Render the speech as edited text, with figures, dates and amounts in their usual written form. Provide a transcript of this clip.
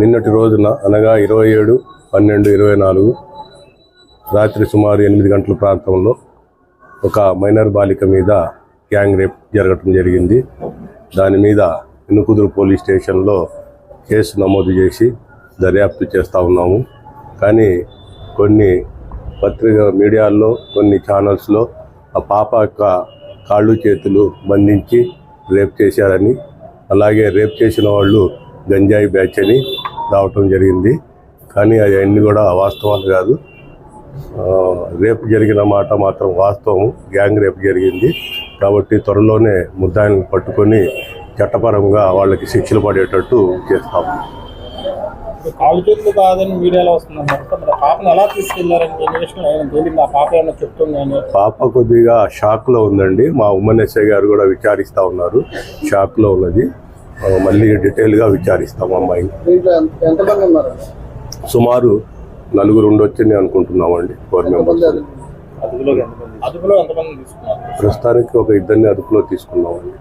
నిన్నటి రోజున అనగా 27/12/24 రాత్రి సుమారు 8 గంటల ప్రాంతంలో ఒక మైనర్ బాలిక మీద గ్యాంగ్ రేప్ జరగటం జరిగింది. దాని మీద ఇనుకుదురు పోలీస్ స్టేషన్లో కేసు నమోదు చేసి దర్యాప్తు చేస్తూ ఉన్నాము. కానీ కొన్ని మీడియాల్లో కొన్ని ఛానల్స్లో ఆ పాప యొక్క కాళ్ళు చేతులు బంధించి రేప్ చేశారని, అలాగే రేప్ చేసిన వాళ్ళు గంజాయి బ్యాచ్ అని రావటం జరిగింది. కానీ అవన్నీ కూడా వాస్తవాలు కాదు. రేపు జరిగిన మాట మాత్రం వాస్తవం. గ్యాంగ్ రేపు జరిగింది కాబట్టి త్వరలోనే ముద్దాయిలను పట్టుకొని చట్టపరంగా వాళ్ళకి శిక్షలు పడేటట్టు చేస్తాము. కాళ్ళు చేతులు కాదని మీడియాలో వస్తుందన్నమాట. పాపను ఎలా తీసుకెళ్లారని పాప ఏమైనా చెప్తుందని? పాప కొద్దిగా షాక్లో ఉందండి. మా ఉమ్మన్ ఎస్ఐ గారు కూడా విచారిస్తూ ఉన్నారు. షాక్లో ఉన్నది. మళ్ళీ డీటెయిల్గా విచారిస్తాము. అమ్మాయిని సుమారు 4 ఉండొచ్చని అనుకుంటున్నామండి. 4 మెంబర్స్. అదుపులో ఎంతమంది తీసుకున్నారు? ప్రస్తుతానికి ఒక 2 అదుపులో తీసుకున్నామండి.